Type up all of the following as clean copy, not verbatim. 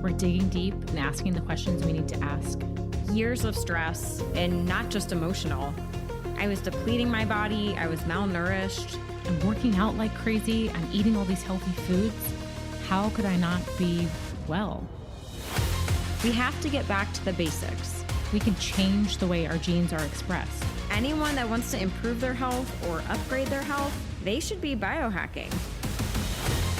We're digging deep and asking the questions we need to ask. Years of stress, and not just emotional. I was depleting my body. I was malnourished. I'm working out like crazy. I'm eating all these healthy foods. How could I not be well? We have to get back to the basics. We can change the way our genes are expressed. Anyone that wants to improve their health or upgrade their health, they should be biohacking.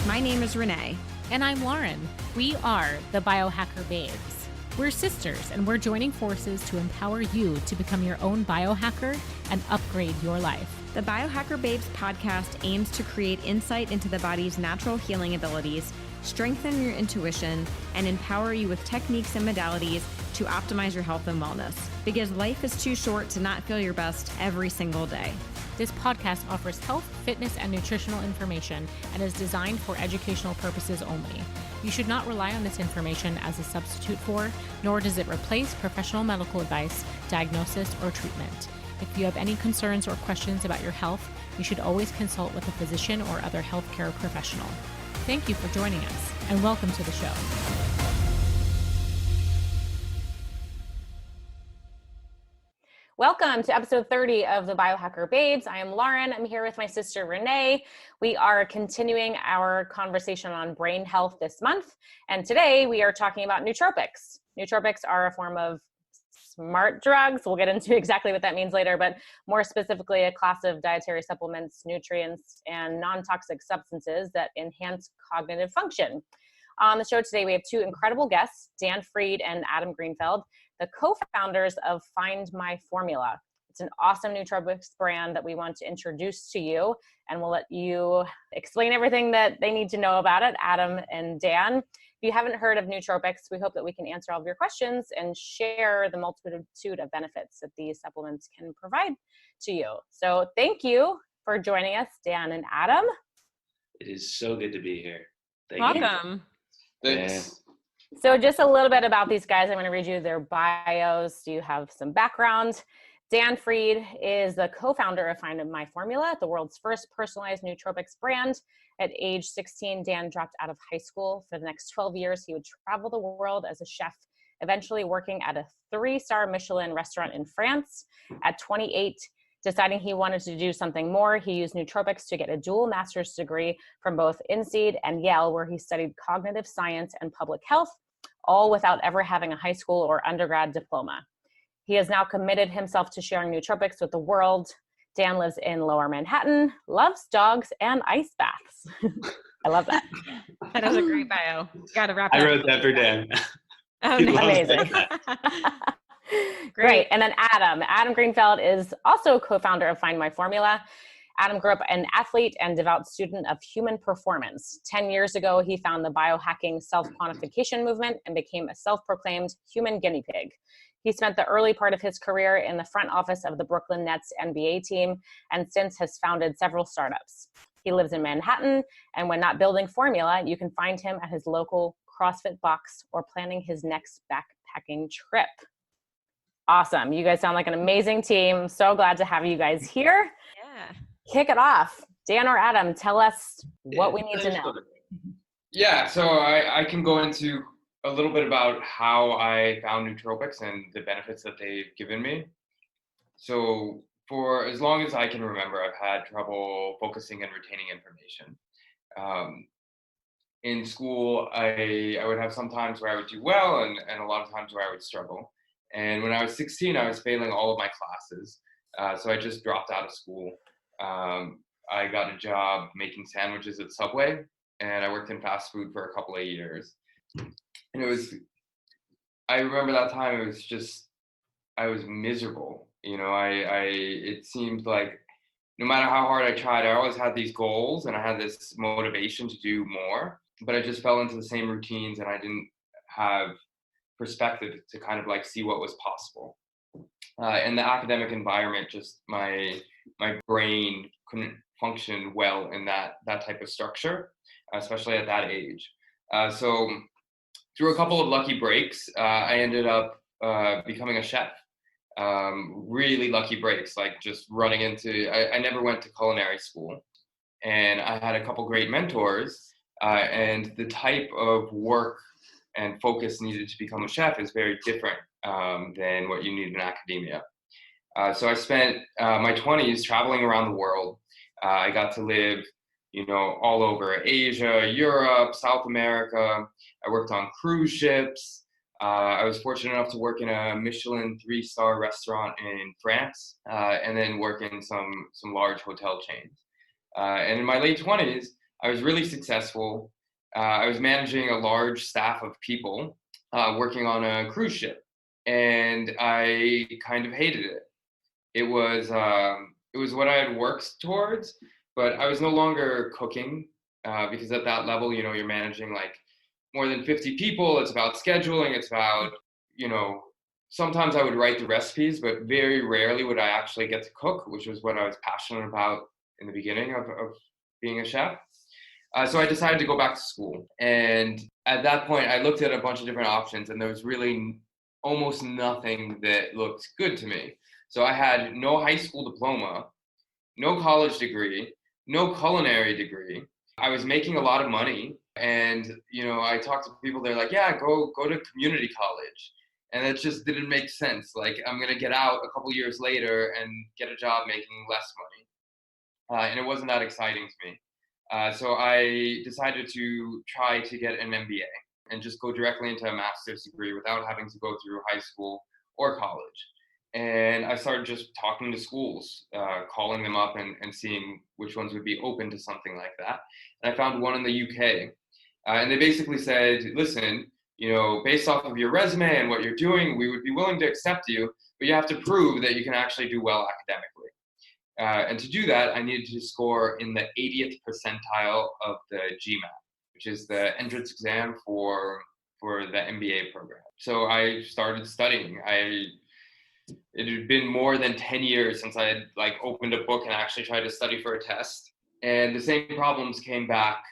My name is Renee. And I'm Lauren. We are the Biohacker Babes. We're sisters, and we're joining forces to empower you to become your own biohacker and upgrade your life. The Biohacker Babes podcast aims to create insight into the body's natural healing abilities, strengthen your intuition, and empower you with techniques and modalities to optimize your health and wellness. Because life is too short to not feel your best every single day. This podcast offers health, fitness, and nutritional information and is designed for educational purposes only. You should not rely on this information as a substitute for, nor does it replace professional medical advice, diagnosis, or treatment. If you have any concerns or questions about your health, you should always consult with a physician or other healthcare professional. Thank you for joining us, and welcome to the show. Welcome to episode 30 of the Biohacker Babes. I am Lauren. I'm here with my sister Renee. We are continuing our conversation on brain health this month, and today we are talking about nootropics. Nootropics are a form of smart drugs. We'll get into exactly what that means later, but more specifically, a class of dietary supplements, nutrients, and non-toxic substances that enhance cognitive function. On the show today, we have two incredible guests, Dan Fried and Adam Greenfeld, the co-founders of Find My Formula. It's an awesome nootropics brand that we want to introduce to you, and we'll let you explain everything that they need to know about it, Adam and Dan. If you haven't heard of nootropics, we hope that we can answer all of your questions and share the multitude of benefits that these supplements can provide to you. So thank you for joining us, Dan and Adam. It is so good to be here. Welcome. Thanks. So just a little bit about these guys. I'm going to read you their bios so you have some background. Dan Fried is the co-founder of Find My Formula, the world's first personalized nootropics brand. At age 16, Dan dropped out of high school. For the next 12 years, he would travel the world as a chef, eventually working at a 3-star Michelin restaurant in France. At 28, deciding he wanted to do something more, he used nootropics to get a dual master's degree from both INSEAD and Yale, where he studied cognitive science and public health, all without ever having a high school or undergrad diploma. He has now committed himself to sharing nootropics with the world. Dan lives in Lower Manhattan, loves dogs, and ice baths. I love that. That was a great bio. Got to wrap it up. I wrote that for Dan. Oh, Amazing. Great. And then Adam Greenfeld is also co-founder of Find My Formula. Adam grew up an athlete and devout student of human performance. 10 years ago, he found the biohacking self-quantification movement and became a self-proclaimed human guinea pig. He spent the early part of his career in the front office of the Brooklyn Nets NBA team and since has founded several startups. He lives in Manhattan, and when not building Formula, you can find him at his local CrossFit box or planning his next backpacking trip. Awesome. You guys sound like an amazing team. So glad to have you guys here. Yeah. Kick it off. Dan or Adam, tell us what we need to know. Yeah, so I can go into a little bit about how I found nootropics and the benefits that they've given me. So for as long as I can remember, I've had trouble focusing and retaining information. In school, I would have some times where I would do well and a lot of times where I would struggle. And when I was 16, I was failing all of my classes. So I just dropped out of school. I got a job making sandwiches at Subway, and I worked in fast food for a couple of years. And I remember that time, I was miserable. You know, it seemed like no matter how hard I tried, I always had these goals and I had this motivation to do more, but I just fell into the same routines and I didn't have perspective to kind of like see what was possible. In the academic environment, just my brain couldn't function well in that type of structure, especially at that age. So through a couple of lucky breaks, I ended up becoming a chef. Really lucky breaks, like just running into, I never went to culinary school, and I had a couple great mentors, and the type of work and focus needed to become a chef is very different than what you need in academia. So I spent my 20s traveling around the world. I got to live, all over Asia, Europe, South America. I worked on cruise ships. I was fortunate enough to work in a Michelin 3-star restaurant in France, and then work in some large hotel chains. And in my late 20s, I was really successful. I was managing a large staff of people working on a cruise ship, and I kind of hated it. It was what I had worked towards, but I was no longer cooking because at that level, you're managing like more than 50 people. It's about scheduling. It's about, sometimes I would write the recipes, but very rarely would I actually get to cook, which was what I was passionate about in the beginning of being a chef. So I decided to go back to school. And at that point, I looked at a bunch of different options, and there was really almost nothing that looked good to me. So I had no high school diploma, no college degree, no culinary degree. I was making a lot of money. And, I talked to people, they're like, yeah, go to community college. And it just didn't make sense. Like, I'm going to get out a couple years later and get a job making less money. And it wasn't that exciting to me. So I decided to try to get an MBA and just go directly into a master's degree without having to go through high school or college. And I started just talking to schools, calling them up and seeing which ones would be open to something like that. And I found one in the UK. And they basically said, listen, based off of your resume and what you're doing, we would be willing to accept you, but you have to prove that you can actually do well academically. And to do that, I needed to score in the 80th percentile of the GMAT, which is the entrance exam for the MBA program. So I started studying. It had been more than 10 years since I had opened a book and actually tried to study for a test. And the same problems came back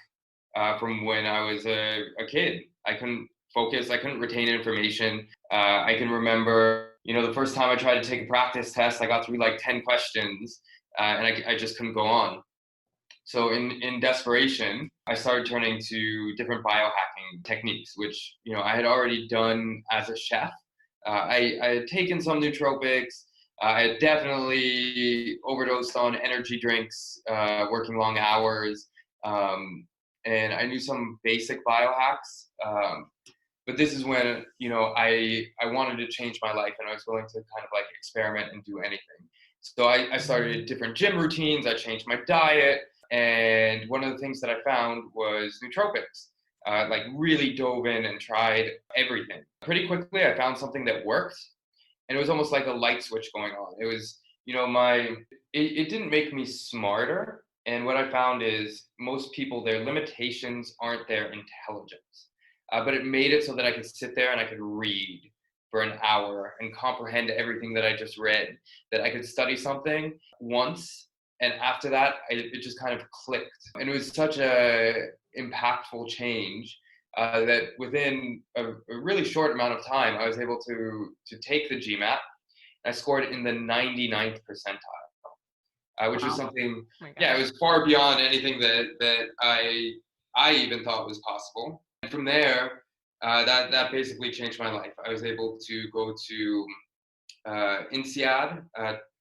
from when I was a kid. I couldn't focus. I couldn't retain information. I can remember, the first time I tried to take a practice test, I got through 10 questions and I just couldn't go on. So in desperation, I started turning to different biohacking techniques, which, I had already done as a chef. I had taken some nootropics. I had definitely overdosed on energy drinks, working long hours. And I knew some basic biohacks. But this is when, I wanted to change my life, and I was willing to kind of experiment and do anything. So I started different gym routines. I changed my diet. And one of the things that I found was nootropics. Really dove in and tried everything. Pretty quickly, I found something that worked. And it was almost like a light switch going on. It was, it didn't make me smarter. And what I found is most people, their limitations aren't their intelligence. But it made it so that I could sit there and I could read for an hour and comprehend everything that I just read, that I could study something once. And after that, it just kind of clicked. And it was such a impactful change that within a really short amount of time, I was able to take the GMAT. I scored in the 99th percentile, which was something, it was far beyond anything that I even thought was possible. And from there, that basically changed my life. I was able to go to INSEAD,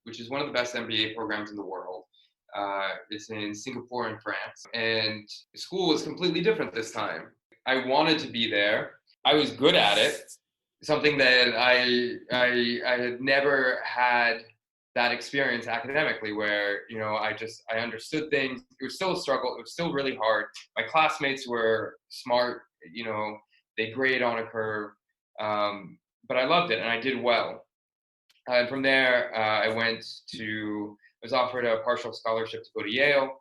which is one of the best MBA programs in the world. It's in Singapore and France. And school was completely different this time. I wanted to be there. I was good at it. Something that I had never had that experience academically where, I understood things. It was still a struggle. It was still really hard. My classmates were smart, they grade on a curve. But I loved it and I did well. And from there, I was offered a partial scholarship to go to Yale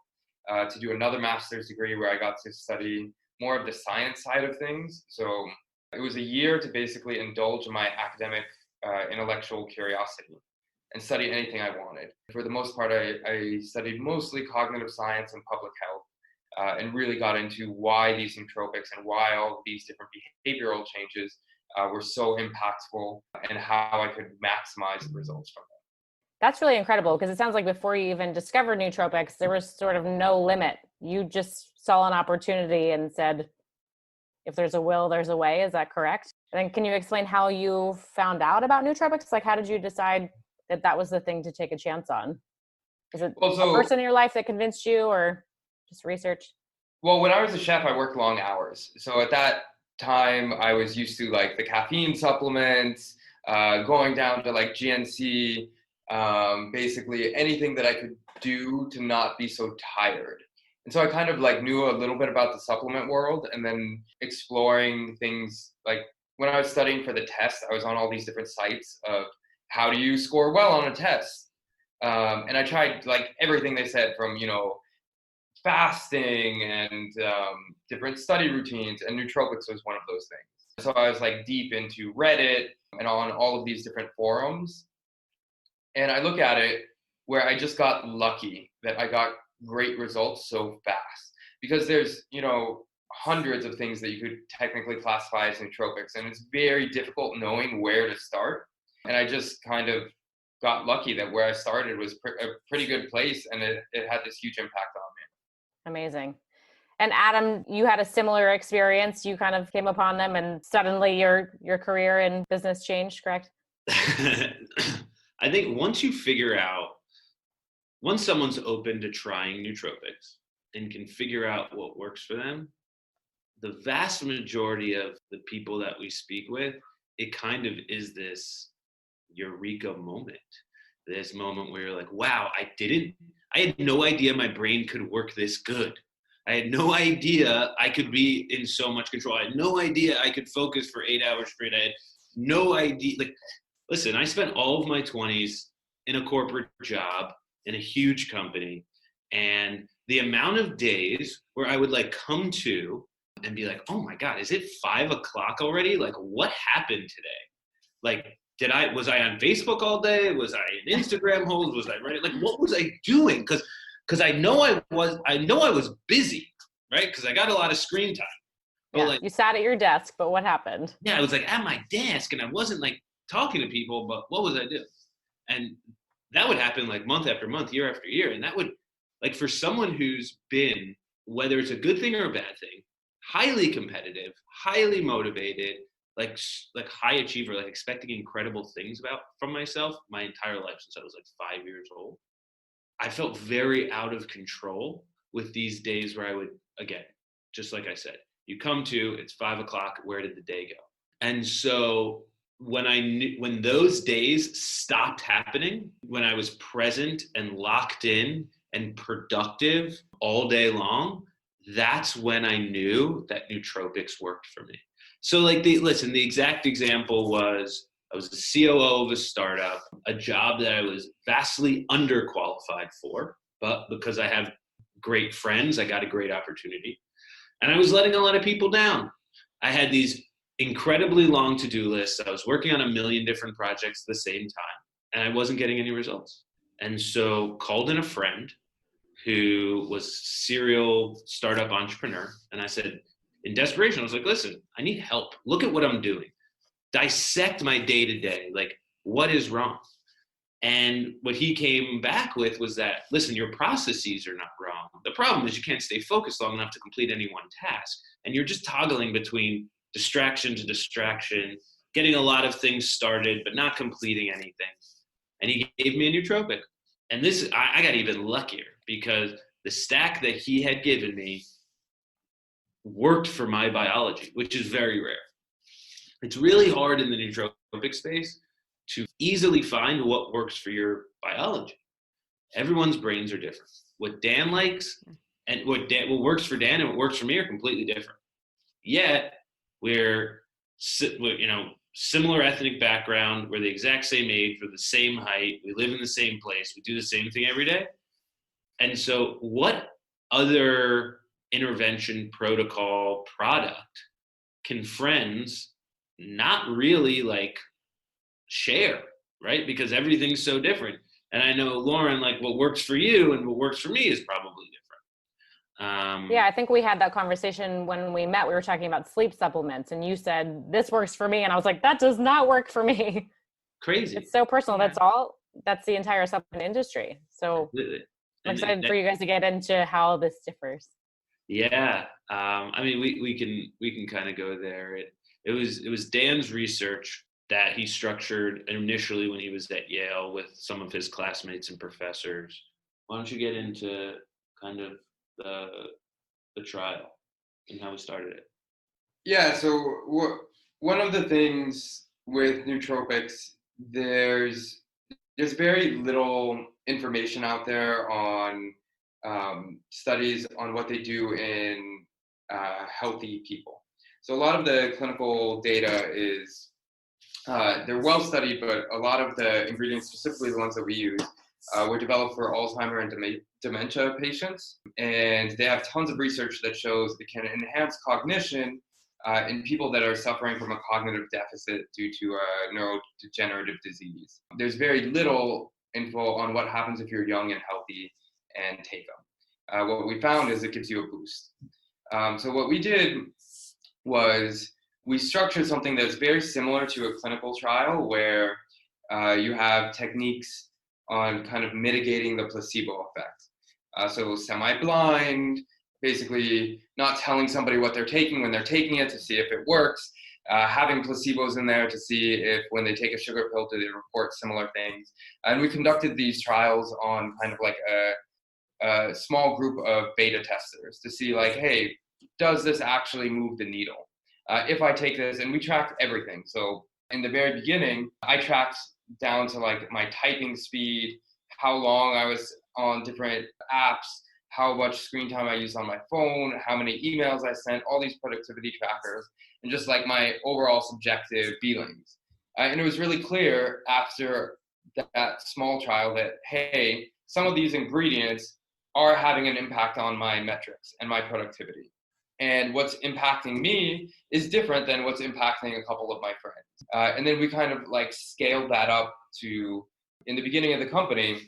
to do another master's degree where I got to study more of the science side of things. So it was a year to basically indulge in my academic intellectual curiosity and study anything I wanted. For the most part, I studied mostly cognitive science and public health and really got into why these nootropics and why all these different behavioral changes were so impactful and how I could maximize the results from them. That's really incredible because it sounds like before you even discovered nootropics, there was sort of no limit. You just saw an opportunity and said, if there's a will, there's a way. Is that correct? And then can you explain how you found out about nootropics? Like, how did you decide that that was the thing to take a chance on? Is it a person in your life that convinced you, or just research? Well, when I was a chef, I worked long hours. So at that time, I was used to like the caffeine supplements, going down to like GNC, basically anything that I could do to not be so tired. And so I kind of like knew a little bit about the supplement world, and then exploring things like when I was studying for the test, I was on all these different sites of how do you score well on a test. And I tried like everything they said, from, fasting and different study routines, and nootropics was one of those things. So I was like deep into Reddit and on all of these different forums. And I look at it where I just got lucky that I got great results so fast, because there's, hundreds of things that you could technically classify as nootropics, and it's very difficult knowing where to start. And I just kind of got lucky that where I started was a pretty good place, and it had this huge impact on me. Amazing. And Adam, you had a similar experience. You kind of came upon them and suddenly your career and business changed, correct? I think once someone's open to trying nootropics and can figure out what works for them, the vast majority of the people that we speak with, it kind of is this eureka moment. This moment where you're like, wow, I had no idea my brain could work this good. I had no idea I could be in so much control. I had no idea I could focus for 8 hours straight. I had no idea. Like, listen, I spent all of my 20s in a corporate job in a huge company. And the amount of days where I would like come to and be like, oh my God, is it 5 o'clock already? Like, what happened today? Like, was I on Facebook all day? Was I in Instagram holes? Was I Reddit? Like, what was I doing? Because I know I was busy, right? Because I got a lot of screen time. But yeah, you sat at your desk, but what happened? Yeah, I was like at my desk, and I wasn't like talking to people, but what was I doing? And that would happen like month after month, year after year. And that would, like, for someone who's been, whether it's a good thing or a bad thing, highly competitive, highly motivated, like high achiever, like expecting incredible things from myself my entire life since I was like 5 years old. I felt very out of control with these days where I would, again, just like I said, you come to, it's 5 o'clock, where did the day go? And so when those days stopped happening, when I was present and locked in and productive all day long, that's when I knew that nootropics worked for me. So like the exact example was, I was the COO of a startup, a job that I was vastly underqualified for, but because I have great friends, I got a great opportunity. And I was letting a lot of people down. I had these incredibly long to-do lists. I was working on a million different projects at the same time, and I wasn't getting any results. And so called in a friend who was serial startup entrepreneur. And I said, in desperation, I was like, listen, I need help. Look at what I'm doing. Dissect my day-to-day. Like, what is wrong? And what he came back with was that, listen, your processes are not wrong. The problem is you can't stay focused long enough to complete any one task. And you're just toggling between distraction to distraction, getting a lot of things started, but not completing anything. And he gave me a nootropic. And I got even luckier because the stack that he had given me worked for my biology, which is very rare. It's really hard in the nootropic space to easily find what works for your biology. Everyone's brains are different. What Dan likes and what works for Dan and what works for me are completely different. Yet we're similar ethnic background, we're the exact same age, we're the same height, we live in the same place, we do the same thing every day. And so what other intervention, protocol, product can friends not really like share, right? Because everything's so different. And I know, Lauren, like what works for you and what works for me is probably different. Yeah, I think we had that conversation when we met. We were talking about sleep supplements and you said, this works for me. And I was like, that does not work for me. Crazy. It's so personal. Yeah. That's the entire supplement industry. So I'm excited for you guys to get into how this differs. Yeah. I mean, we can kind of go there. It was Dan's research that he structured initially when he was at Yale with some of his classmates and professors. Why don't you get into kind of the trial and how we started it? Yeah, so one of the things with nootropics, there's very little information out there on studies on what they do in healthy people. So a lot of the clinical data is they're well studied, but a lot of the ingredients, specifically the ones that we use, were developed for Alzheimer and dementia patients. And they have tons of research that shows it can enhance cognition in people that are suffering from a cognitive deficit due to a neurodegenerative disease. There's very little info on what happens if you're young and healthy and take them. What we found is it gives you a boost. So what we did was we structured something that's very similar to a clinical trial where you have techniques on kind of mitigating the placebo effect. So semi-blind, basically not telling somebody what they're taking when they're taking it to see if it works, having placebos in there to see if when they take a sugar pill, do they report similar things. And we conducted these trials on kind of like a small group of beta testers to see like, hey, does this actually move the needle? If I take this, and we tracked everything. So in the very beginning, I tracked down to like my typing speed, how long I was on different apps, how much screen time I used on my phone, how many emails I sent, all these productivity trackers, and just like my overall subjective feelings. And it was really clear after that small trial that, hey, some of these ingredients are having an impact on my metrics and my productivity. And what's impacting me is different than what's impacting a couple of my friends. And then we kind of like scaled that up to, in the beginning of the company,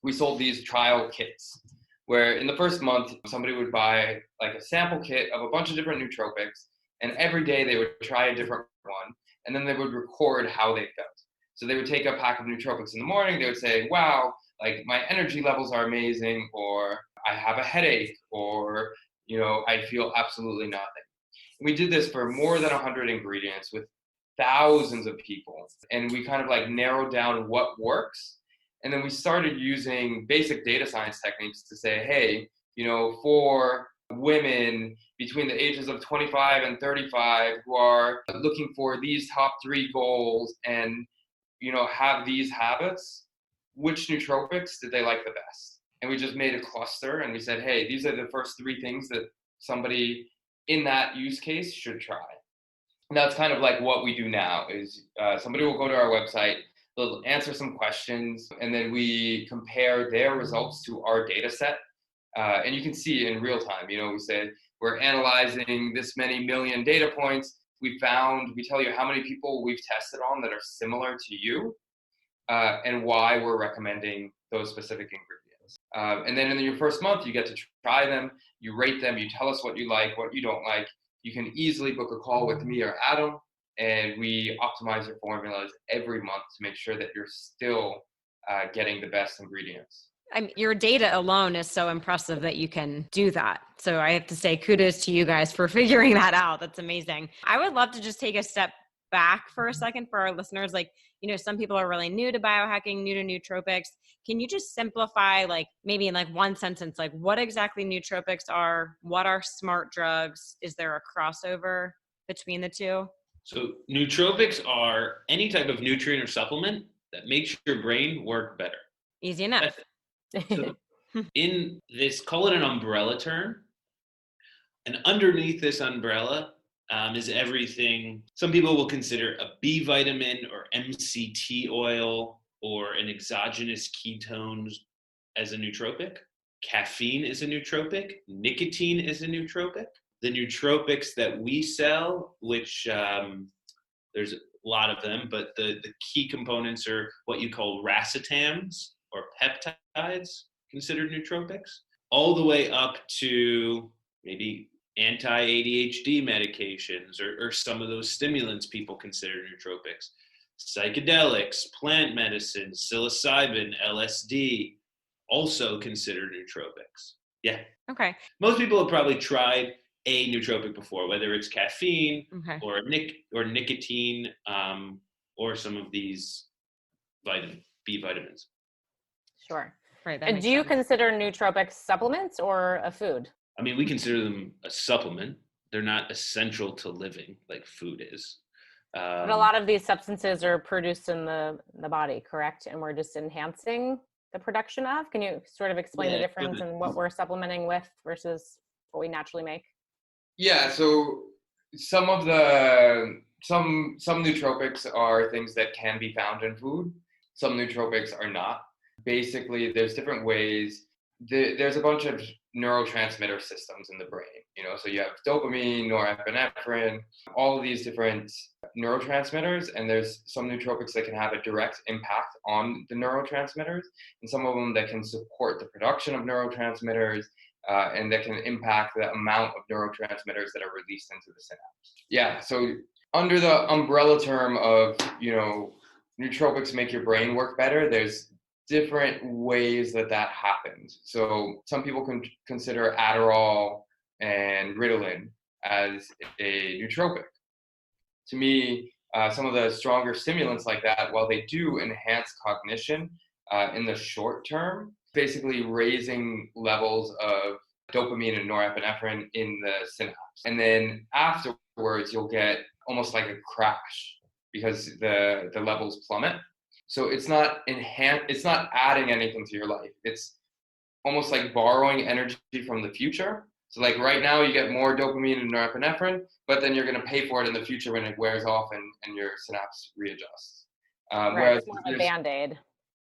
we sold these trial kits where in the first month, somebody would buy like a sample kit of a bunch of different nootropics, and every day they would try a different one, and then they would record how they felt. So they would take a pack of nootropics in the morning, they would say, wow, like my energy levels are amazing, or I have a headache, or I feel absolutely nothing. And we did this for more than 100 ingredients with thousands of people. And we kind of like narrowed down what works. And then we started using basic data science techniques to say, hey, for women between the ages of 25 and 35 who are looking for these top 3 goals and, have these habits, which nootropics did they like the best? And we just made a cluster and we said, hey, these are the first 3 things that somebody in that use case should try. And that's kind of like what we do now is somebody will go to our website, they'll answer some questions, and then we compare their results to our data set. And you can see in real time, we said, we're analyzing this many million data points. We tell you how many people we've tested on that are similar to you and why we're recommending those specific ingredients. And then in your first month, you get to try them, you rate them, you tell us what you like, what you don't like. You can easily book a call with me or Adam, and we optimize your formulas every month to make sure that you're still getting the best ingredients. Your data alone is so impressive that you can do that. So I have to say kudos to you guys for figuring that out. That's amazing. I would love to just take a step back for a second for our listeners. Like, some people are really new to biohacking, new to nootropics. Can you just simplify, like maybe in like one sentence, like what exactly nootropics are? What are smart drugs? Is there a crossover between the two? So nootropics are any type of nutrient or supplement that makes your brain work better. Easy enough. So in this, call it an umbrella term. And underneath this umbrella is everything some people will consider a B vitamin or MCT oil or an exogenous ketones as a nootropic. Caffeine is a nootropic. Nicotine is a nootropic. The nootropics that we sell, which there's a lot of them, but the key components are what you call racetams or peptides, considered nootropics, all the way up to maybe anti-ADHD medications or some of those stimulants people consider nootropics. Psychedelics, plant medicines, psilocybin, LSD, also considered nootropics. Yeah. Okay. Most people have probably tried a nootropic before, whether it's caffeine Okay. or nicotine, or some of these B vitamins. Sure. Right. That And makes do you sense. consider nootropics supplements or a food? I mean, we consider them a supplement. They're not essential to living like food is. But a lot of these substances are produced in the body, correct? And we're just enhancing the production of. Can you sort of explain the Yeah, difference in what we're supplementing with versus what we naturally make? Yeah, so some of the some nootropics are things that can be found in food. Some nootropics are not. Basically, there's different ways. There's a bunch of neurotransmitter systems in the brain. So you have dopamine, norepinephrine, all of these different neurotransmitters, and there's some nootropics that can have a direct impact on the neurotransmitters, and some of them that can support the production of neurotransmitters, and that can impact the amount of neurotransmitters that are released into the synapse. Yeah, so under the umbrella term of, nootropics make your brain work better, there's different ways that happens. So some people can consider Adderall and Ritalin as a nootropic. To me, some of the stronger stimulants like that, while they do enhance cognition in the short term, basically raising levels of dopamine and norepinephrine in the synapse. And then afterwards, you'll get almost like a crash because the levels plummet. So it's not adding anything to your life. It's almost like borrowing energy from the future. So like right now you get more dopamine and norepinephrine, but then you're going to pay for it in the future when it wears off and your synapse readjusts. Right, it's more of a Band-Aid.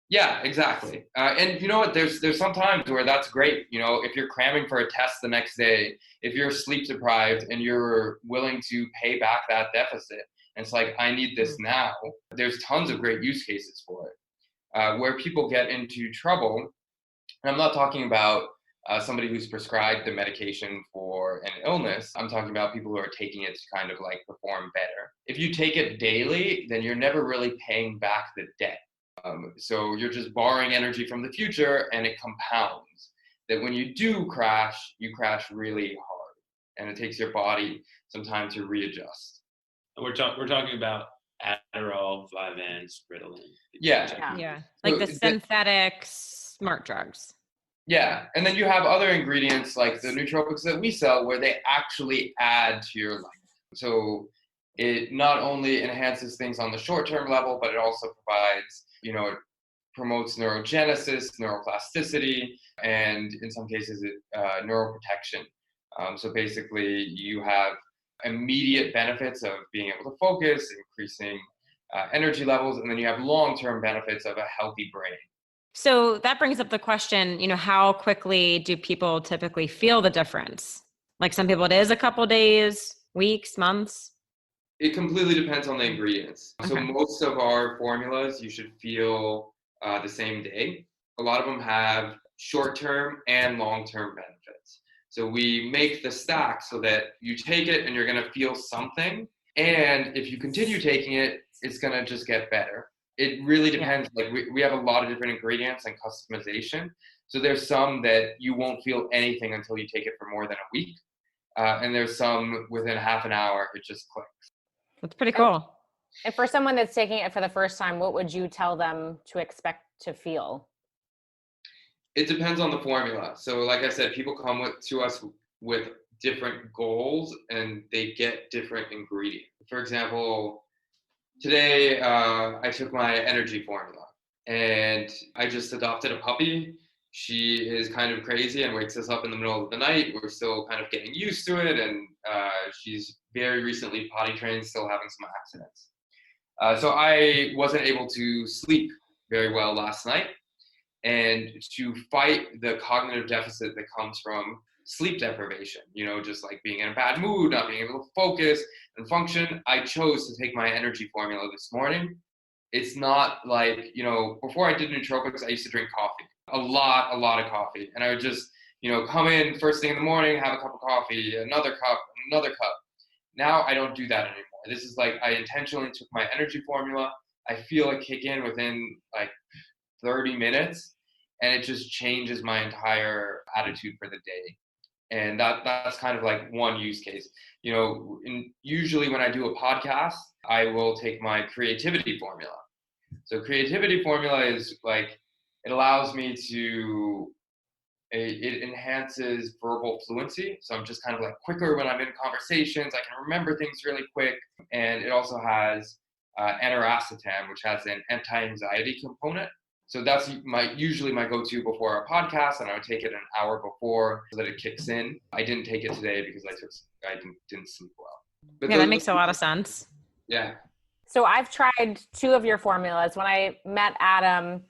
Yeah, exactly. And you know what? There's some times where that's great. If you're cramming for a test the next day, if you're sleep deprived and you're willing to pay back that deficit, and it's like, I need this now. There's tons of great use cases for it. Where people get into trouble, and I'm not talking about somebody who's prescribed the medication for an illness. I'm talking about people who are taking it to kind of like perform better. If you take it daily, then you're never really paying back the debt. So you're just borrowing energy from the future, and it compounds. That when you do crash, you crash really hard, and it takes your body some time to readjust. We're talking about Adderall, Vyvanse, Ritalin. Yeah. Like the synthetic smart drugs. Yeah, and then you have other ingredients like the nootropics that we sell where they actually add to your life. So it not only enhances things on the short-term level, but it also provides, it promotes neurogenesis, neuroplasticity, and in some cases, neuroprotection. So basically, you have immediate benefits of being able to focus, increasing energy levels, and then you have long-term benefits of a healthy brain. So that brings up the question, how quickly do people typically feel the difference? Like some people, it is a couple days, weeks, months. It completely depends on the ingredients. Okay. So most of our formulas, you should feel the same day. A lot of them have short-term and long-term benefits. So we make the stack so that you take it and you're going to feel something. And if you continue taking it, it's going to just get better. It really depends. Yeah. Like we have a lot of different ingredients and customization. So there's some that you won't feel anything until you take it for more than a week. And there's some within half an hour, it just clicks. That's pretty cool. And for someone that's taking it for the first time, what would you tell them to expect to feel? It depends on the formula. So like I said, people come to us with different goals and they get different ingredients. For example, today I took my energy formula and I just adopted a puppy. She is kind of crazy and wakes us up in the middle of the night. We're still kind of getting used to it, and she's very recently potty trained, still having some accidents. So I wasn't able to sleep very well last night. And to fight the cognitive deficit that comes from sleep deprivation, just like being in a bad mood, not being able to focus and function, I chose to take my energy formula this morning. It's not like, before I did nootropics, I used to drink coffee, a lot of coffee. And I would just, come in first thing in the morning, have a cup of coffee, another cup. Now I don't do that anymore. This is like, I intentionally took my energy formula. I feel it kick in within like 30 minutes. and it just changes my entire attitude for the day. And that's kind of like one use case. Usually when I do a podcast, I will take my creativity formula. So creativity formula is like, it allows me to, it enhances verbal fluency. So I'm just kind of like quicker when I'm in conversations. I can remember things really quick. And it also has aniracetam, which has an anti-anxiety component. So that's usually my go-to before a podcast, and I would take it an hour before so that it kicks in. I didn't take it today because I didn't sleep well. But yeah, that makes a lot of sense. Yeah. So I've tried 2 of your formulas. When I met Adam,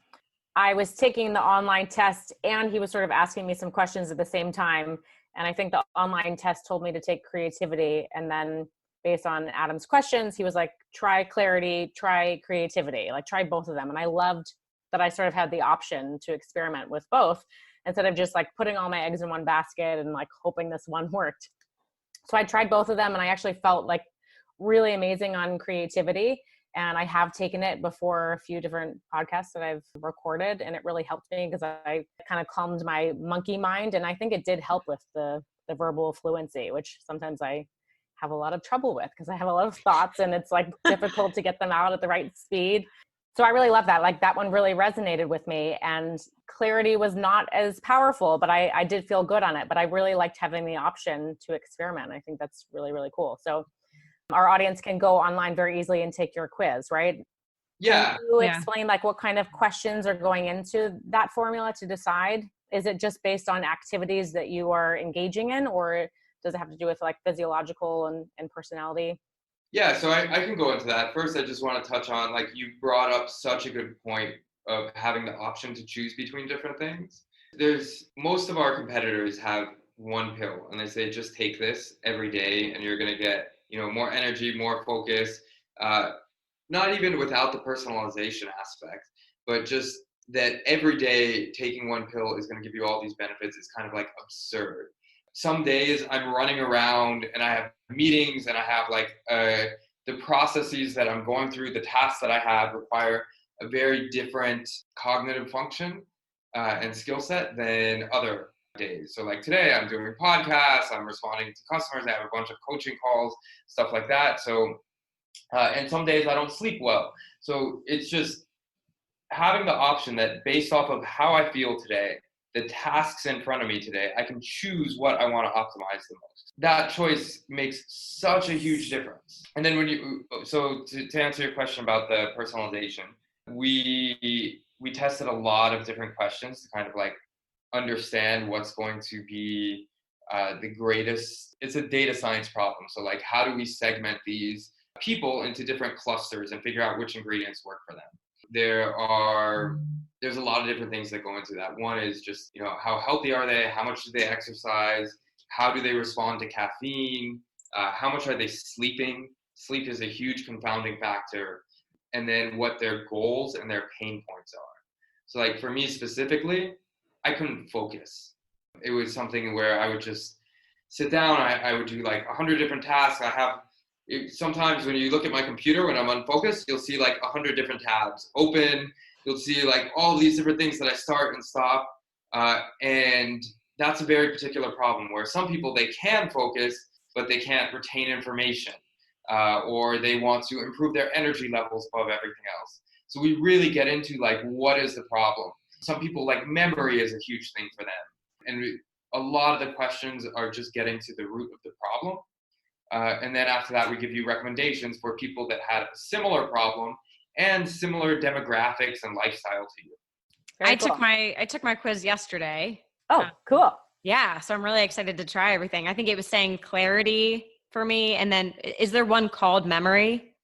I was taking the online test and he was sort of asking me some questions at the same time. And I think the online test told me to take creativity. And then based on Adam's questions, he was like, try clarity, try creativity, like try both of them. And I loved that I sort of had the option to experiment with both instead of just like putting all my eggs in one basket and like hoping this one worked. So I tried both of them and I actually felt like really amazing on creativity. And I have taken it before a few different podcasts that I've recorded, and it really helped me because I kind of calmed my monkey mind. And I think it did help with the verbal fluency, which sometimes I have a lot of trouble with because I have a lot of thoughts and it's like difficult to get them out at the right speed. So I really love that. Like that one really resonated with me, and clarity was not as powerful, but I did feel good on it. But I really liked having the option to experiment. I think that's really, really cool. So our audience can go online very easily and take your quiz, right? Yeah. Can you explain like what kind of questions are going into that formula to decide? Is it just based on activities that you are engaging in, or does it have to do with like physiological and personality? Yeah, so I can go into that. First, I just want to touch on, like, you brought up such a good point of having the option to choose between different things. Most of our competitors have one pill and they say, just take this every day and you're going to get, more energy, more focus, not even without the personalization aspect, but just that every day taking one pill is going to give you all these benefits is kind of like absurd. Some days I'm running around and I have meetings and I have like the processes that I'm going through, the tasks that I have require a very different cognitive function and skill set than other days. So like today I'm doing podcasts, I'm responding to customers, I have a bunch of coaching calls, stuff like that. So, and some days I don't sleep well. So it's just having the option that based off of how I feel today, the tasks in front of me today, I can choose what I want to optimize the most. That choice makes such a huge difference. And then to answer your question about the personalization, we tested a lot of different questions to kind of like understand what's going to be the greatest. It's a data science problem. So like, how do we segment these people into different clusters and figure out which ingredients work for them? There's a lot of different things that go into that. One is just, how healthy are they? How much do they exercise? How do they respond to caffeine? How much are they sleeping? Sleep is a huge confounding factor. And then what their goals and their pain points are. So like for me specifically, I couldn't focus. It was something where I would just sit down. I would do like 100 different tasks. Sometimes when you look at my computer, when I'm unfocused, you'll see like 100 different tabs open. You'll see like all these different things that I start and stop. And that's a very particular problem where some people, they can focus, but they can't retain information. Or they want to improve their energy levels above everything else. So we really get into like, what is the problem? Some people, like, memory is a huge thing for them. And a lot of the questions are just getting to the root of the problem. And then after that, we give you recommendations for people that had a similar problem and similar demographics and lifestyle to you. I took my quiz yesterday. Oh, cool. Yeah. So I'm really excited to try everything. I think it was saying clarity for me. And then is there one called memory?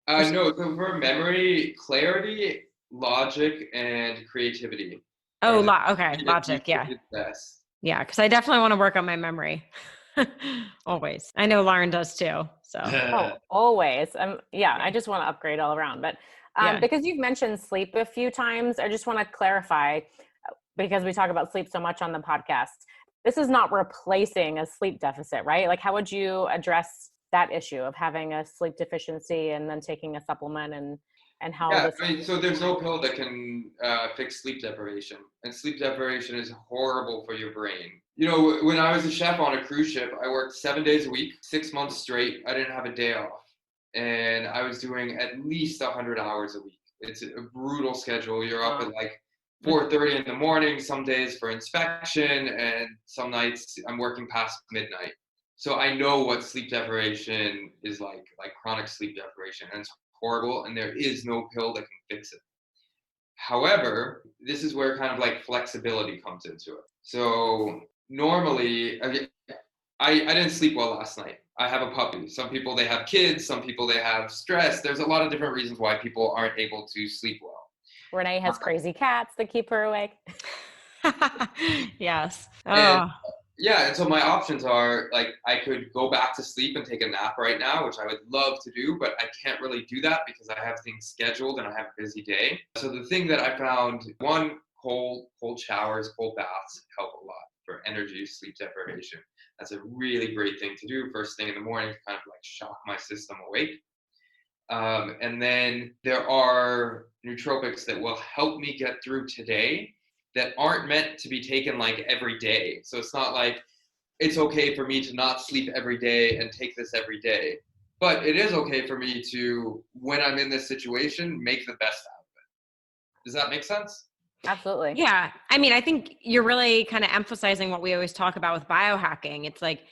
No, so for memory, clarity, logic, and creativity. Oh, okay. Logic. Yeah. Best. Yeah. Cause I definitely want to work on my memory. Always. I know Lauren does too. So always. I just want to upgrade all around. But because you've mentioned sleep a few times, I just want to clarify, because we talk about sleep so much on the podcast. This is not replacing a sleep deficit, right? Like, how would you address that issue of having a sleep deficiency and then taking a supplement? And and how Yeah, this. I mean, so there's no pill that can fix sleep deprivation, and sleep deprivation is horrible for your brain. You know, when I was a chef on a cruise ship, I worked 7 days a week, 6 months straight. I didn't have a day off, and I was doing at least 100 hours a week. It's a brutal schedule. You're up at like 4:30 in the morning, some days for inspection, and some nights I'm working past midnight. So I know what sleep deprivation is like chronic sleep deprivation, and it's horrible, and there is no pill that can fix it. However, this is where kind of like flexibility comes into it. So normally, I didn't sleep well last night. I have a puppy. Some people, they have kids. Some people, they have stress. There's a lot of different reasons why people aren't able to sleep well. Renee has crazy cats that keep her awake. Yes. And, yeah, and so my options are like I could go back to sleep and take a nap right now, which I would love to do, but I can't really do that because I have things scheduled and I have a busy day. So the thing that I found, one, cold showers, cold baths help a lot for energy, sleep deprivation. That's a really great thing to do first thing in the morning to kind of like shock my system awake. And then there are nootropics that will help me get through today that aren't meant to be taken like every day. So it's not like it's okay for me to not sleep every day and take this every day. But it is okay for me to, when I'm in this situation, make the best out of it. Does that make sense? Absolutely. Yeah. I mean, I think you're really kind of emphasizing what we always talk about with biohacking. It's like,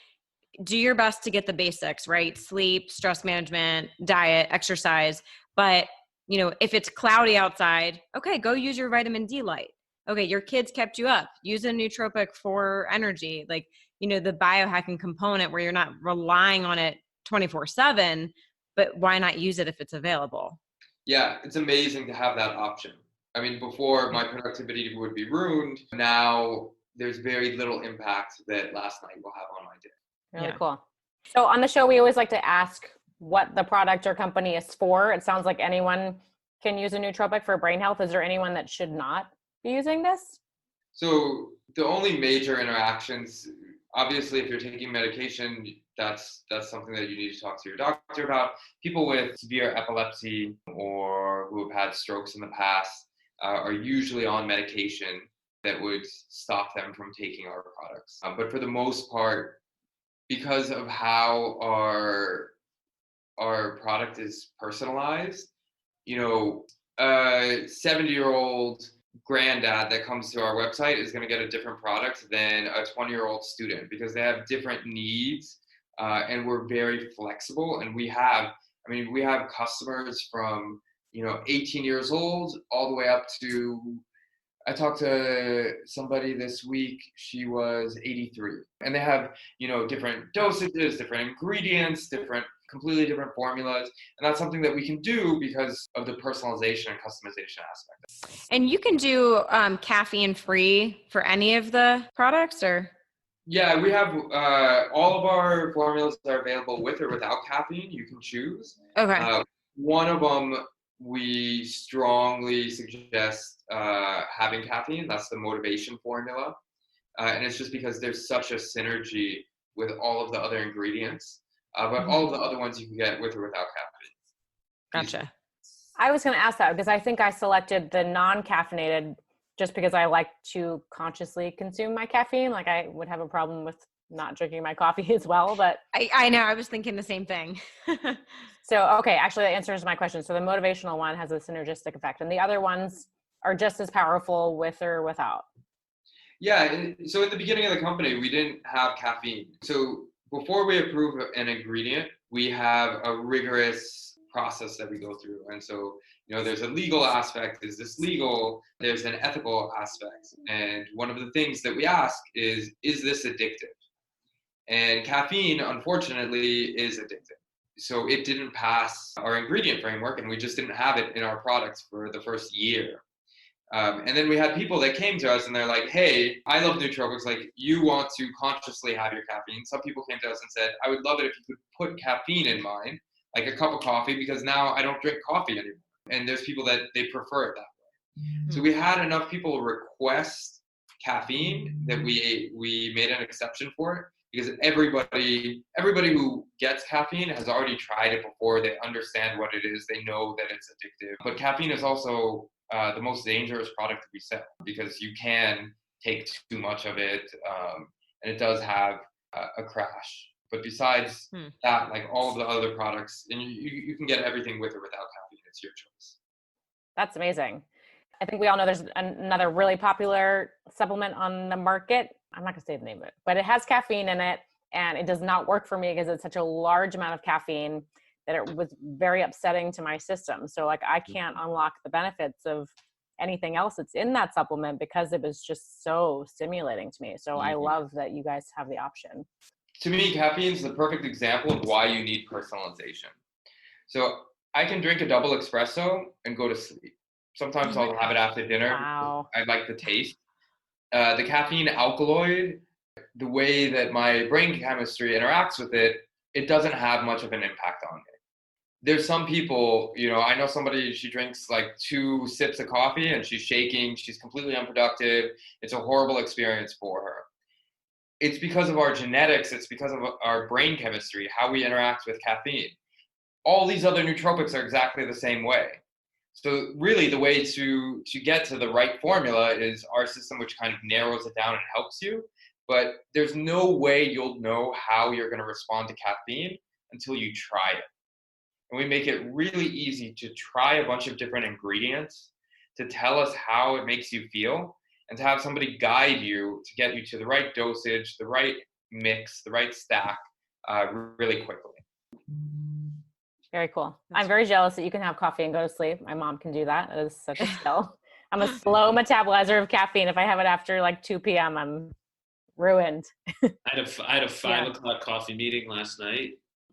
do your best to get the basics, right? Sleep, stress management, diet, exercise. But, you know, if it's cloudy outside, okay, go use your vitamin D light. Okay, your kids kept you up. Use a nootropic for energy. Like, you know, the biohacking component where you're not relying on it 24/7, but why not use it if it's available? Yeah, it's amazing to have that option. I mean, before my productivity would be ruined. Now there's very little impact that last night will have on my day. Really Yeah. cool. So on the show, we always like to ask what the product or company is for. It sounds like anyone can use a nootropic for brain health. Is there anyone that should not be using this? So the only major interactions, obviously, if you're taking medication, that's something that you need to talk to your doctor about. People with severe epilepsy or who have had strokes in the past are usually on medication that would stop them from taking our products. But for the most part, because of how our product is personalized, you know, a 70-year-old granddad that comes to our website is going to get a different product than a 20-year-old student because they have different needs, and we're very flexible. And we have customers from, 18 years old all the way up to, I talked to somebody this week, she was 83, and they have, different dosages, different ingredients, completely different formulas. And that's something that we can do because of the personalization and customization aspect. And you can do caffeine free for any of the products, or? Yeah, we have all of our formulas are available with or without caffeine. You can choose. Okay. One of them, we strongly suggest having caffeine. That's the motivation formula. And it's just because there's such a synergy with all of the other ingredients. But all of the other ones you can get with or without caffeine. Gotcha. I was going to ask that because I think I selected the non-caffeinated just because I like to consciously consume my caffeine. Like I would have a problem with not drinking my coffee as well, but I know, I was thinking the same thing. so, okay, actually that answers my question. So the motivational one has a synergistic effect and the other ones are just as powerful with or without. Yeah. So in the beginning of the company, we didn't have caffeine. So before we approve an ingredient, we have a rigorous process that we go through. And so, there's a legal aspect. Is this legal? There's an ethical aspect. And one of the things that we ask is this addictive? And caffeine, unfortunately, is addictive. So it didn't pass our ingredient framework, and we just didn't have it in our products for the first year. And then we had people that came to us and they're like, hey, I love nootropics. Like, you want to consciously have your caffeine. Some people came to us and said, I would love it if you could put caffeine in mine, like a cup of coffee, because now I don't drink coffee anymore. And there's people that they prefer it that way. Mm-hmm. So we had enough people request caffeine that we made an exception for it, because everybody who gets caffeine has already tried it before. They understand what it is. They know that it's addictive. But caffeine is also the most dangerous product we sell, because you can take too much of it, and it does have a crash. But besides that, like all of the other products, and you can get everything with or without caffeine. It's your choice. That's amazing. I think we all know there's another really popular supplement on the market. I'm not gonna say the name of it, but it has caffeine in it, and it does not work for me because it's such a large amount of caffeine that it was very upsetting to my system. So like I can't unlock the benefits of anything else that's in that supplement because it was just so stimulating to me. So I love that you guys have the option. To me, caffeine is the perfect example of why you need personalization. So I can drink a double espresso and go to sleep. Sometimes I'll have it after dinner. Wow. I like the taste. The caffeine alkaloid, the way that my brain chemistry interacts with it, it doesn't have much of an impact on me. There's some people, I know somebody, she drinks like 2 sips of coffee and she's shaking. She's completely unproductive. It's a horrible experience for her. It's because of our genetics. It's because of our brain chemistry, how we interact with caffeine. All these other nootropics are exactly the same way. So really the way to get to the right formula is our system, which kind of narrows it down and helps you. But there's no way you'll know how you're going to respond to caffeine until you try it. And we make it really easy to try a bunch of different ingredients to tell us how it makes you feel, and to have somebody guide you to get you to the right dosage, the right mix, the right stack really quickly. Very cool. I'm very jealous that you can have coffee and go to sleep. My mom can do that. It is such a skill. I'm a slow metabolizer of caffeine. If I have it after like 2 p.m., I'm ruined. I had a 5 o'clock coffee meeting last night,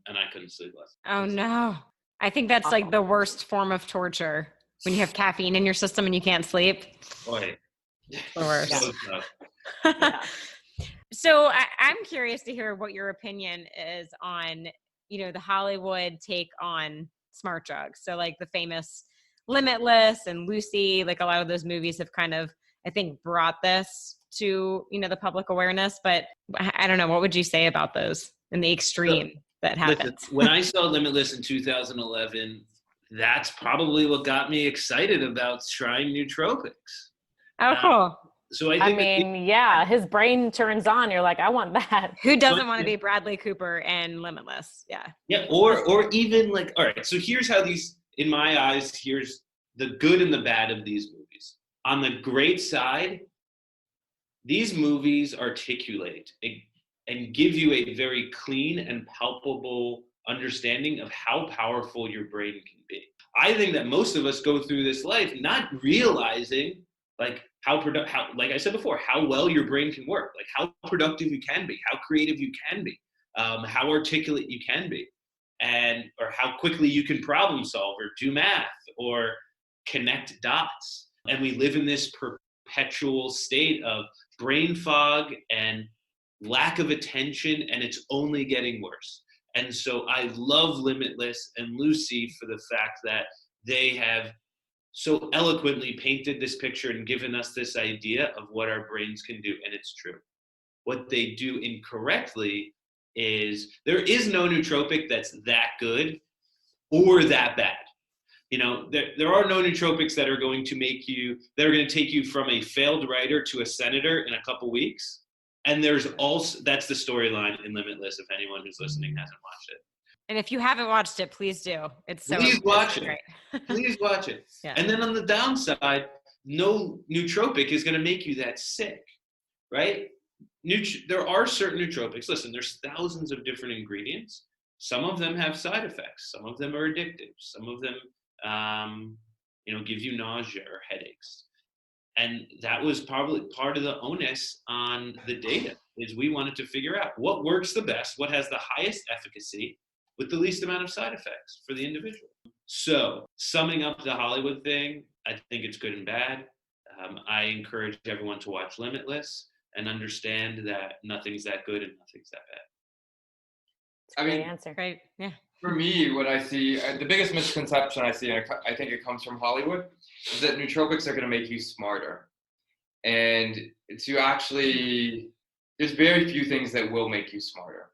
and I couldn't sleep last night. Oh no. I think that's like the worst form of torture, when you have caffeine in your system and you can't sleep. Boy. The worst. So tough. So I'm curious to hear what your opinion is on, the Hollywood take on smart drugs. So like the famous Limitless and Lucy, like a lot of those movies have kind of, I think, brought this to, the public awareness. But I don't know, what would you say about those in the extreme that happens? Listen, when I saw Limitless in 2011, that's probably what got me excited about trying nootropics. Oh, cool. So I think his brain turns on. You're like, I want that. Who doesn't want to be Bradley Cooper and Limitless? Yeah. Yeah. Or even like, all right, so here's how these, in my eyes, here's the good and the bad of these movies. On the great side, these movies articulate and give you a very clean and palpable understanding of how powerful your brain can be. I think that most of us go through this life not realizing like how like I said before, how well your brain can work, like how productive you can be, how creative you can be, how articulate you can be, or how quickly you can problem solve or do math or connect dots. And we live in this perpetual state of brain fog and lack of attention, and it's only getting worse. And so I love Limitless and Lucy for the fact that they have so eloquently painted this picture and given us this idea of what our brains can do, and it's true. What they do incorrectly is there is no nootropic that's that good or that bad. There are no nootropics that are going to take you from a failed writer to a senator in a couple weeks. And there's also, that's the storyline in Limitless, if anyone who's listening hasn't watched it. And if you haven't watched it, please do. Please watch it. Please watch it. Yeah. And then on the downside, no nootropic is going to make you that sick, right? There are certain nootropics. Listen, there's thousands of different ingredients. Some of them have side effects. Some of them are addictive. Some of them, give you nausea or headaches. And that was probably part of the onus on the data, is we wanted to figure out what works the best, what has the highest efficacy with the least amount of side effects for the individual. So summing up the Hollywood thing, I think it's good and bad. I encourage everyone to watch Limitless and understand that nothing's that good and nothing's that bad. Great answer. Great. Yeah. For me, what I see, the biggest misconception I see, and I think it comes from Hollywood, is that nootropics are going to make you smarter. And to actually there's very few things that will make you smarter.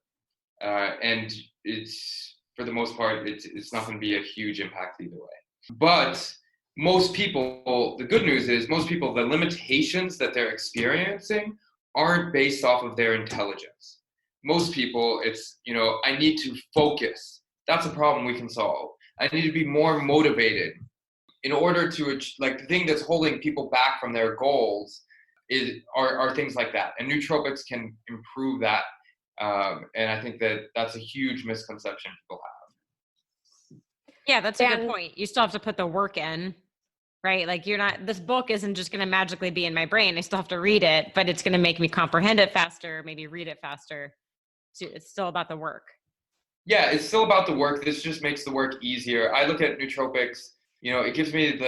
And it's, for the most part, it's not going to be a huge impact either way. But most people, the good news is most people, the limitations that they're experiencing aren't based off of their intelligence. Most people, it's, I need to focus. That's a problem we can solve. I need to be more motivated. In order to, like, the thing that's holding people back from their goals are things like that. And nootropics can improve that. And I think that's a huge misconception people have. Yeah, that's a good point. You still have to put the work in, right? Like, this book isn't just going to magically be in my brain. I still have to read it, but it's going to make me comprehend it faster, maybe read it faster. So it's still about the work. Yeah, it's still about the work. This just makes the work easier. I look at nootropics, it gives me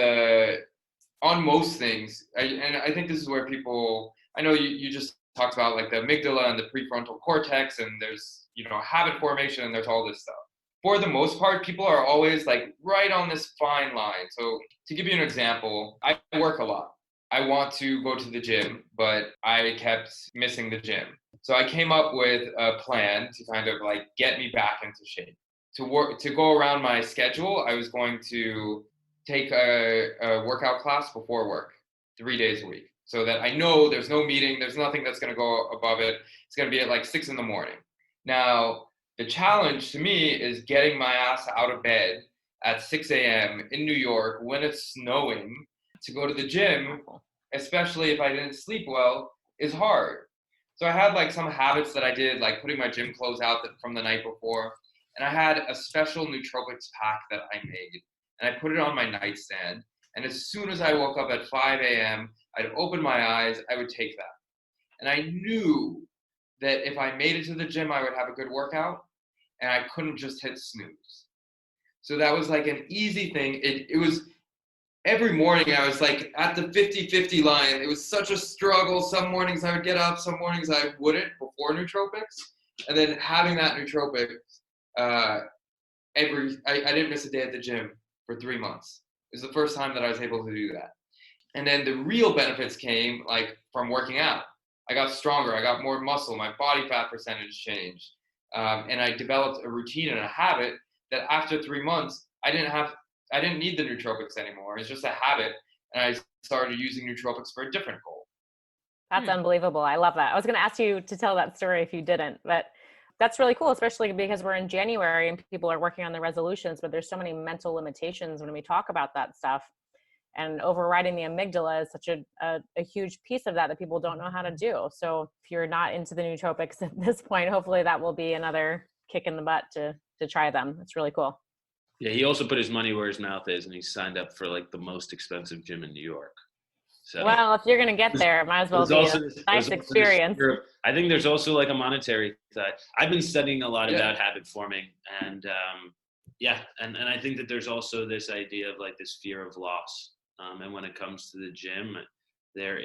on most things, and I think this is where people, I know you just talked about like the amygdala and the prefrontal cortex, and there's, habit formation, and there's all this stuff. For the most part, people are always like right on this fine line. So to give you an example, I work a lot. I want to go to the gym, but I kept missing the gym. So I came up with a plan to kind of like get me back into shape. To go around my schedule, I was going to take a workout class before work 3 days a week, so that I know there's no meeting, there's nothing that's going to go above it. It's going to be at like 6 a.m. Now, the challenge to me is getting my ass out of bed at 6 a.m. in New York when it's snowing to go to the gym, especially if I didn't sleep well, is hard. So I had like some habits that I did, like putting my gym clothes out from the night before. And I had a special nootropics pack that I made. And I put it on my nightstand. And as soon as I woke up at 5 a.m., I'd open my eyes, I would take that. And I knew that if I made it to the gym, I would have a good workout. And I couldn't just hit snooze. So that was like an easy thing. It was, every morning I was like at the 50-50 line. It was such a struggle. Some mornings I would get up, some mornings I wouldn't before nootropics. And then having that nootropics, I didn't miss a day at the gym for 3 months. It was the first time that I was able to do that. And then the real benefits came like from working out. I got stronger, I got more muscle, my body fat percentage changed. And I developed a routine and a habit that after 3 months, I didn't need the nootropics anymore. It's just a habit. And I started using nootropics for a different goal. That's unbelievable. I love that. I was going to ask you to tell that story if you didn't, but that's really cool, especially because we're in January and people are working on the resolutions, but there's so many mental limitations when we talk about that stuff. And overriding the amygdala is such a huge piece of that people don't know how to do. So if you're not into the nootropics at this point, hopefully that will be another kick in the butt to try them. It's really cool. Yeah, he also put his money where his mouth is, and he signed up for like the most expensive gym in New York. So, well, if you're going to get there, it might as well be a nice experience. I think there's also like a monetary side. I've been studying a lot about habit forming, and and I think that there's also this idea of like this fear of loss. And when it comes to the gym, they're,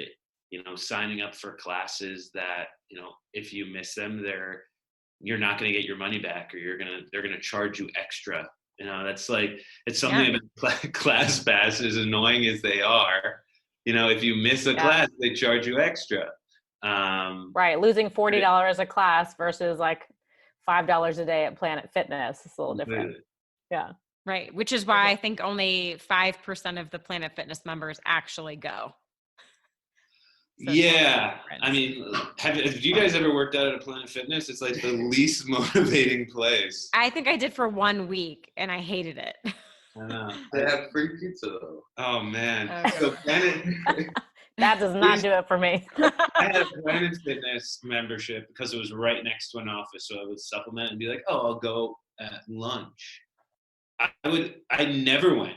signing up for classes that, if you miss them, you're not going to get your money back, or they're going to charge you extra. That's like, it's something about class pass, as annoying as they are. If you miss a class, they charge you extra. Right. Losing $40 a class versus like $5 a day at Planet Fitness is a little different. Yeah. Right. Which is why I think only 5% of the Planet Fitness members actually go. So yeah. I mean, have you guys ever worked out at a Planet Fitness? It's like the least motivating place. I think I did for 1 week and I hated it. I know. They have free pizza though. Oh man. Okay. So that does not do it for me. I had a Planet Fitness membership because it was right next to an office. So I would supplement and be like, oh, I'll go at lunch. I never went.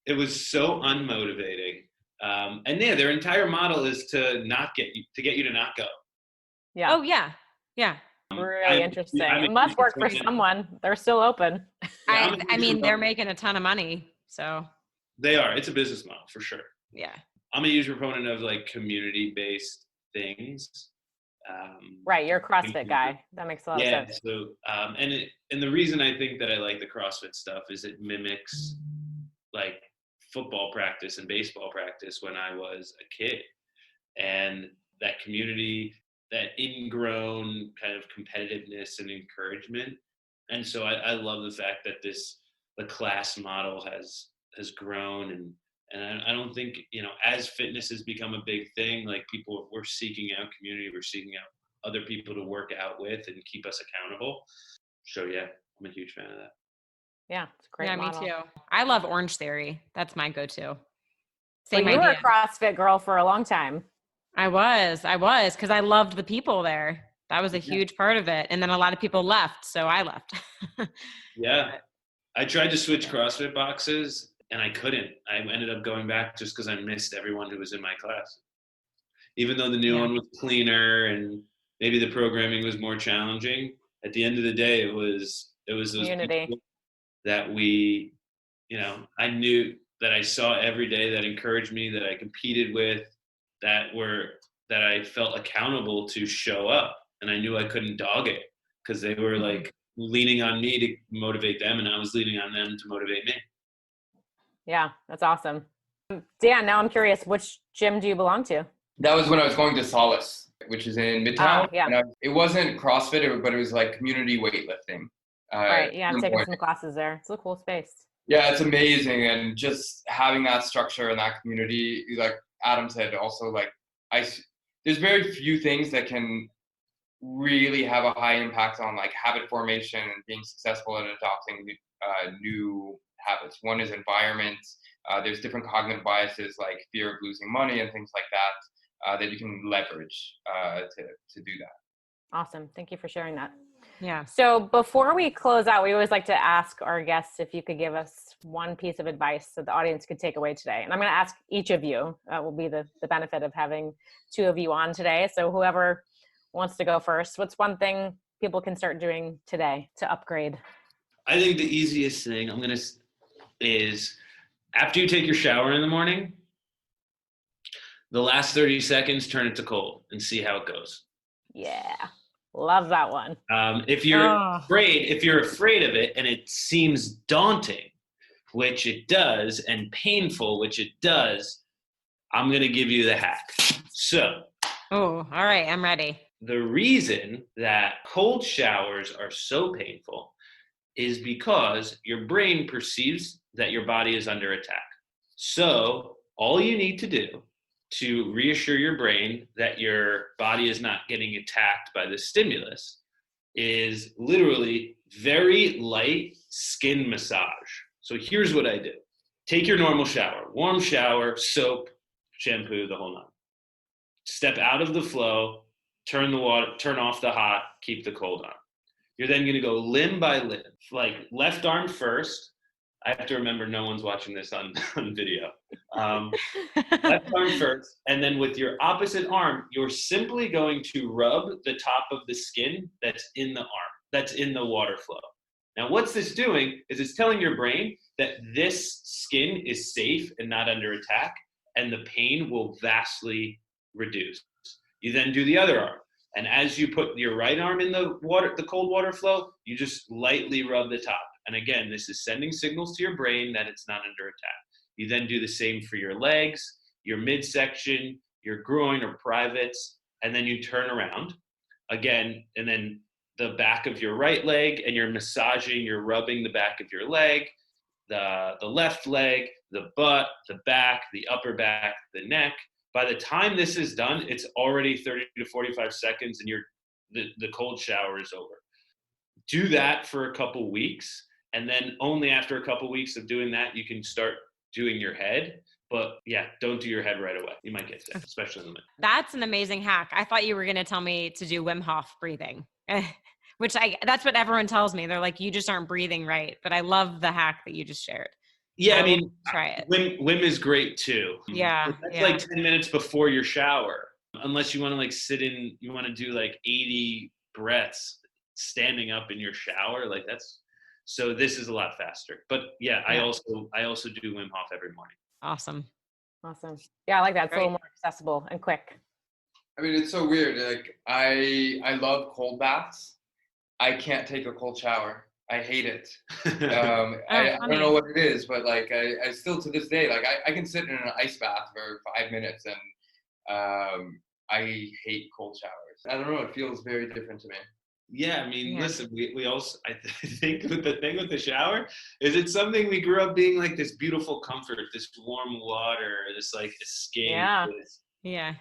It was so unmotivating. And their entire model is to get you to not go. Yeah. Oh yeah. Yeah. Really interesting. It must work for someone. They're still open. I mean, they're making a ton of money. So they are. It's a business model for sure. Yeah. I'm a huge proponent of like community-based things. Right. You're a CrossFit guy. That makes a lot of sense. So, and the reason I think that I like the CrossFit stuff is it mimics like football practice and baseball practice when I was a kid, and that community ingrown kind of competitiveness and encouragement. And so I love the fact that the class model has grown, and I don't think, as fitness has become a big thing, like we're seeking out community, we're seeking out other people to work out with and keep us accountable. So yeah, I'm a huge fan of that. Yeah, it's a great model. Me too. I love Orange Theory. That's my go-to. Same idea. You were a CrossFit girl for a long time. I was, because I loved the people there. That was a huge part of it. And then a lot of people left, so I left. Yeah. I tried to switch CrossFit boxes and I couldn't. I ended up going back just because I missed everyone who was in my class. Even though the new one was cleaner and maybe the programming was more challenging, at the end of the day, it was those community people that I knew that I saw every day, that encouraged me, that I competed with, that I felt accountable to show up. And I knew I couldn't dog it because they were like leaning on me to motivate them, and I was leaning on them to motivate me. Yeah, that's awesome. Dan, now I'm curious, which gym do you belong to? That was when I was going to Solace, which is in Midtown. Yeah. And it wasn't CrossFit, but it was like community weightlifting. Right. Yeah, I've taken some classes there. It's a cool space. Yeah, it's amazing. And just having that structure and that community, like Adam said, also like there's very few things that can really have a high impact on like habit formation and being successful at adopting new habits. One is environment. There's different cognitive biases like fear of losing money and things like that that you can leverage to do that. Awesome. Thank you for sharing that. Yeah. So before we close out, we always like to ask our guests if you could give us one piece of advice that the audience could take away today. And I'm going to ask each of you. That will be the benefit of having two of you on today. So whoever wants to go first, what's one thing people can start doing today to upgrade? I think the easiest thing is after you take your shower in the morning, the last 30 seconds, turn it to cold and see how it goes. Yeah. Love that one. If you're afraid of it and it seems daunting, which it does, and painful, which it does, I'm going to give you the hack. So. Oh, all right. I'm ready. The reason that cold showers are so painful is because your brain perceives that your body is under attack. So all you need to do to reassure your brain that your body is not getting attacked by the stimulus is literally very light skin massage. So here's what I do. Take your normal shower, warm shower, soap, shampoo, the whole nine. Step out of the flow, turn off the hot, keep the cold on. You're then going to go limb by limb, like left arm first. I have to remember no one's watching this on video. Left arm first, and then with your opposite arm, you're simply going to rub the top of the skin that's in the arm, that's in the water flow. Now, what's this doing is it's telling your brain that this skin is safe and not under attack, and the pain will vastly reduce. You then do the other arm. And as you put your right arm in the cold water flow, you just lightly rub the top. And again, this is sending signals to your brain that it's not under attack. You then do the same for your legs, your midsection, your groin or privates, and then you turn around again, and then the back of your right leg, and you're massaging, you're rubbing the back of your leg, the left leg, the butt, the back, the upper back, the neck. By the time this is done, it's already 30 to 45 seconds and the cold shower is over. Do that for a couple weeks, and then only after a couple weeks of doing that, you can start doing your head. But yeah, don't do your head right away. You might get sick, especially in the middle. That's an amazing hack. I thought you were going to tell me to do Wim Hof breathing, which that's what everyone tells me. They're like, you just aren't breathing right. But I love the hack that you just shared. Yeah, I mean, try it. Wim is great too. Yeah. That's like 10 minutes before your shower. Unless you want to like you want to do like 80 breaths standing up in your shower. Like so this is a lot faster. But yeah, I also do Wim Hof every morning. Awesome. Yeah, I like that. It's a little more accessible and quick. I mean, it's so weird. Like I love cold baths. I can't take a cold shower. I hate it. I don't know what it is, but like I still to this day, like I can sit in an ice bath for 5 minutes, and I hate cold showers. I don't know. It feels very different to me. Yeah, I mean, Yeah. listen, we also, I think with the thing with the shower is it's something we grew up being like this beautiful comfort, this warm water, this like escape. Yeah. Yeah.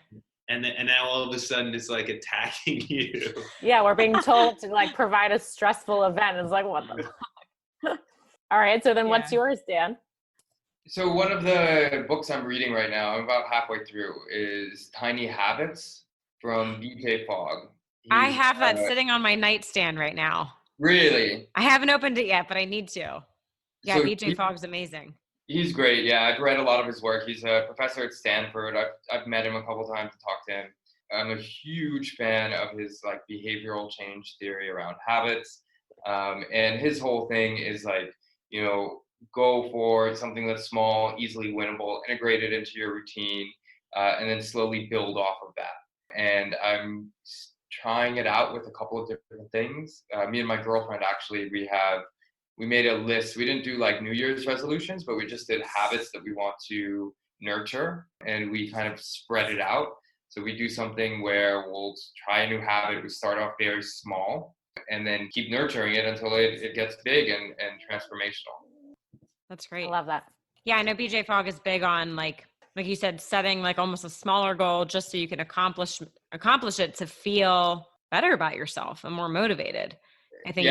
And now all of a sudden it's like attacking you. Yeah, we're being told to like provide a stressful event. It's like, what the fuck? All right, so then what's yours, Dan? So one of the books I'm reading right now, I'm about halfway through, is Tiny Habits from BJ Fogg. I have that sitting on my nightstand right now. Really? I haven't opened it yet, but I need to. Yeah, So BJ Fogg's amazing. He's great. Yeah, I've read a lot of his work. He's a professor at Stanford. I've met him a couple times to talk to him. I'm a huge fan of his like behavioral change theory around habits. And his whole thing is like, you know, go for something that's small, easily winnable, integrate it into your routine, and then slowly build off of that. And I'm trying it out with a couple of different things. Me and my girlfriend, actually, we made a list. We didn't do like New Year's resolutions, but we just did habits that we want to nurture, and we kind of spread it out. So we do something where we'll try a new habit. We start off very small and then keep nurturing it until it gets big and transformational. That's great. I love that. Yeah, I know BJ Fogg is big on like you said, setting like almost a smaller goal just so you can accomplish it to feel better about yourself and more motivated. I think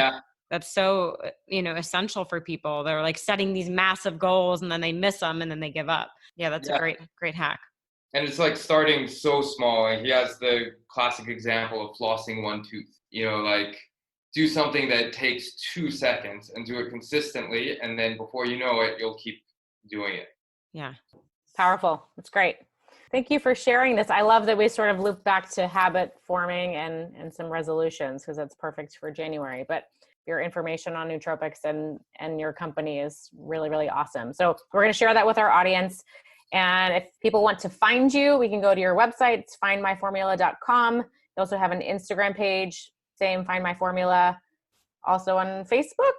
that's so, essential for people. They're like setting these massive goals and then they miss them and then they give up. Yeah, that's a great hack. And it's like starting so small. And he has the classic example of flossing one tooth. Like do something that takes 2 seconds and do it consistently. And then before you know it, you'll keep doing it. Yeah. Powerful. That's great. Thank you for sharing this. I love that we sort of loop back to habit forming and some resolutions, because that's perfect for January. But your information on Nootropics and your company is really, really awesome. So we're going to share that with our audience. And if people want to find you, we can go to your website. It's findmyformula.com. You also have an Instagram page, same Find My Formula. Also on Facebook.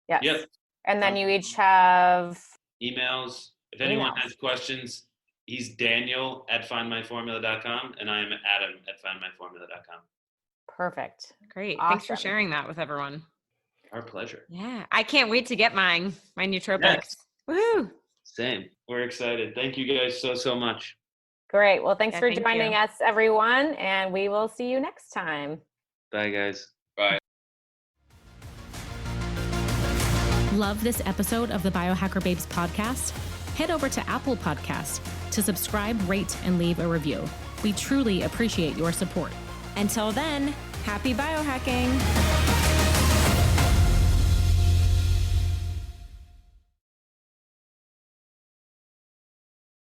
Yes. Yep. And then you each have emails. If anyone has questions, he's Daniel at findmyformula.com and I'm Adam at findmyformula.com. Perfect. Great. Awesome. Thanks for sharing that with everyone. Our pleasure. Yeah. I can't wait to get my Nootropics. Yes. Woohoo. Same. We're excited. Thank you guys so much. Great. Well, thanks for joining us, everyone. And we will see you next time. Bye, guys. Bye. Love this episode of the Biohacker Babes podcast? Head over to Apple Podcasts to subscribe, rate, and leave a review. We truly appreciate your support. Until then, happy biohacking.